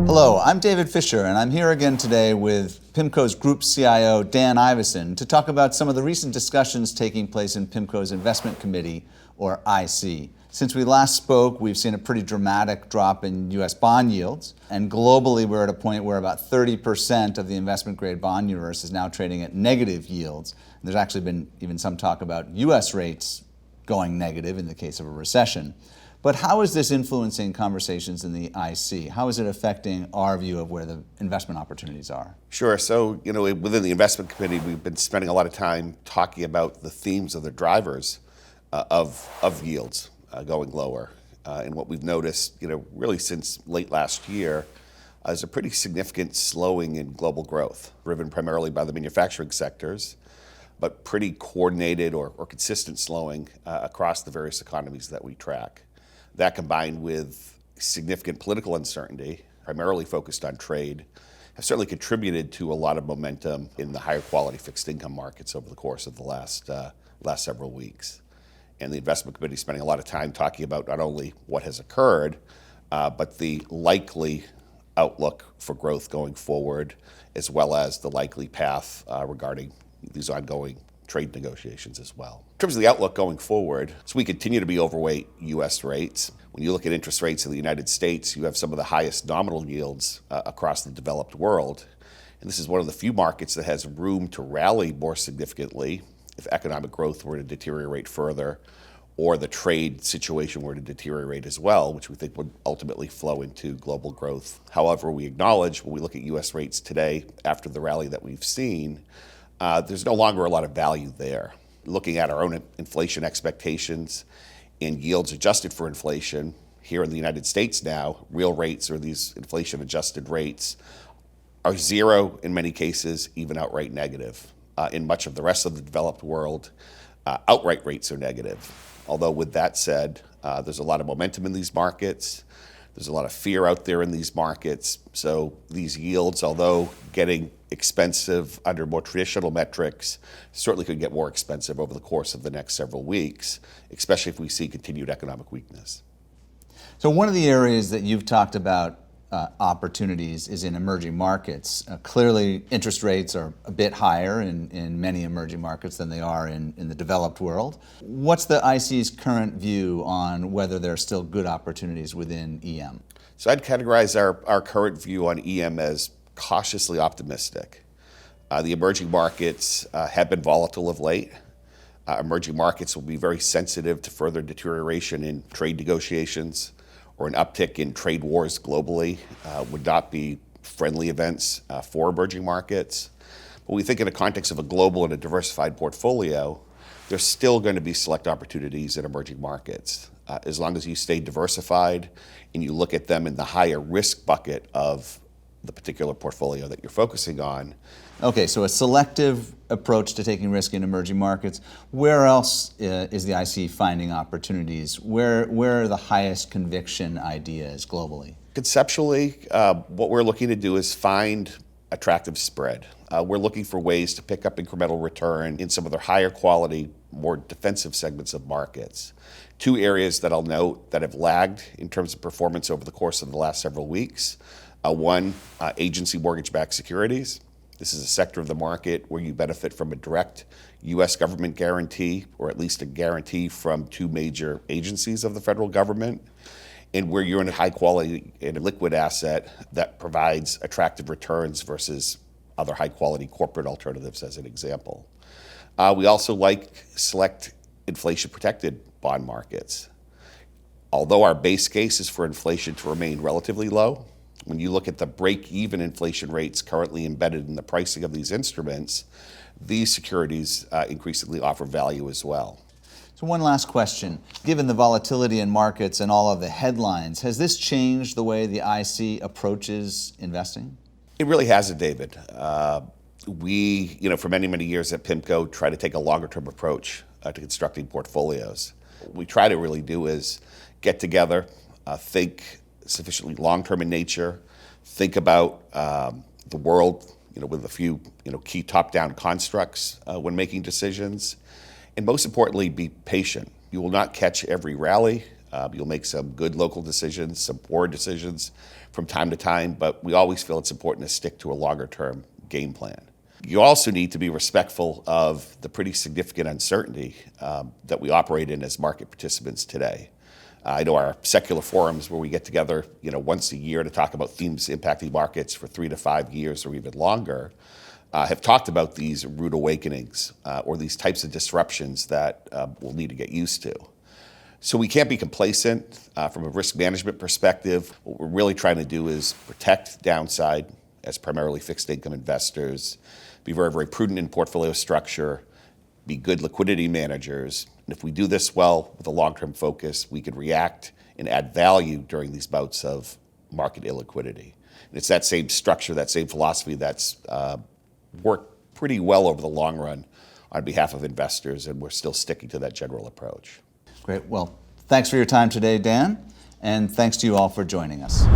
Hello, I'm David Fisher, and I'm here again today with PIMCO's Group CIO Dan Ivascyn to talk about some of the recent discussions taking place in PIMCO's Investment Committee, or IC. Since we last spoke, we've seen a pretty dramatic drop in U.S. bond yields, and globally we're at a point where about 30% of the investment-grade bond universe is now trading at negative yields. And there's actually been even some talk about U.S. rates going negative in the case of a recession. But how is this influencing conversations in the IC? How is it affecting our view of where the investment opportunities are? Sure. So, within the investment committee, we've been spending a lot of time talking about the themes of the drivers of yields going lower. And what we've noticed, really since late last year, is a pretty significant slowing in global growth, driven primarily by the manufacturing sectors, but pretty coordinated or consistent slowing across the various economies that we track. That combined with significant political uncertainty, primarily focused on trade, have certainly contributed to a lot of momentum in the higher quality fixed income markets over the course of the last several weeks. And the investment committee is spending a lot of time talking about not only what has occurred, but the likely outlook for growth going forward, as well as the likely path regarding these ongoing trade negotiations as well. In terms of the outlook going forward, so we continue to be overweight U.S. rates. When you look at interest rates in the United States, you have some of the highest nominal yields across the developed world. And this is one of the few markets that has room to rally more significantly if economic growth were to deteriorate further, or the trade situation were to deteriorate as well, which we think would ultimately flow into global growth. However, we acknowledge when we look at U.S. rates today, after the rally that we've seen, there's no longer a lot of value there. Looking at our own inflation expectations and yields adjusted for inflation, here in the United States now, real rates, or these inflation-adjusted rates, are zero in many cases, even outright negative. In much of the rest of the developed world, outright rates are negative. Although with that said, there's a lot of momentum in these markets. There's a lot of fear out there in these markets. So these yields, although getting expensive under more traditional metrics, certainly could get more expensive over the course of the next several weeks, especially if we see continued economic weakness. So one of the areas that you've talked about opportunities is in emerging markets. Clearly, interest rates are a bit higher in many emerging markets than they are in the developed world. What's the IC's current view on whether there are still good opportunities within EM? So I'd categorize our current view on EM as cautiously optimistic. The emerging markets have been volatile of late. Emerging markets will be very sensitive to further deterioration in trade negotiations, or an uptick in trade wars globally would not be friendly events for emerging markets. But we think in the context of a global and a diversified portfolio, there's still going to be select opportunities in emerging markets. As long as you stay diversified and you look at them in the higher risk bucket of the particular portfolio that you're focusing on. Okay, so a selective approach to taking risk in emerging markets. Where else is the IC finding opportunities? Where are the highest conviction ideas globally? Conceptually, what we're looking to do is find attractive spread. We're looking for ways to pick up incremental return in some of their higher quality, more defensive segments of markets. Two areas that I'll note that have lagged in terms of performance over the course of the last several weeks. One, agency mortgage-backed securities. This is a sector of the market where you benefit from a direct U.S. government guarantee, or at least a guarantee from two major agencies of the federal government, and where you're in a high quality and a liquid asset that provides attractive returns versus other high quality corporate alternatives, as an example. We also like select inflation protected bond markets. Although our base case is for inflation to remain relatively low, when you look at the break-even inflation rates currently embedded in the pricing of these instruments, these securities increasingly offer value as well. So one last question. Given the volatility in markets and all of the headlines, has this changed the way the IC approaches investing? It really hasn't, David. We, for many, many years at PIMCO, try to take a longer-term approach to constructing portfolios. What we try to really do is get together, think sufficiently long-term in nature, think about the world, with a few, key top-down constructs when making decisions, and most importantly, be patient. You will not catch every rally. You'll make some good local decisions, some poor decisions from time to time, but we always feel it's important to stick to a longer-term game plan. You also need to be respectful of the pretty significant uncertainty that we operate in as market participants today. I know our secular forums where we get together, once a year to talk about themes impacting markets for 3 to 5 years or even longer, have talked about these rude awakenings or these types of disruptions that we'll need to get used to. So we can't be complacent from a risk management perspective. What we're really trying to do is protect downside as primarily fixed income investors, be very, very prudent in portfolio structure, be good liquidity managers. And if we do this well with a long-term focus, we can react and add value during these bouts of market illiquidity. And it's that same structure, that same philosophy that's worked pretty well over the long run on behalf of investors, and we're still sticking to that general approach. Great. Well, thanks for your time today, Dan, and thanks to you all for joining us.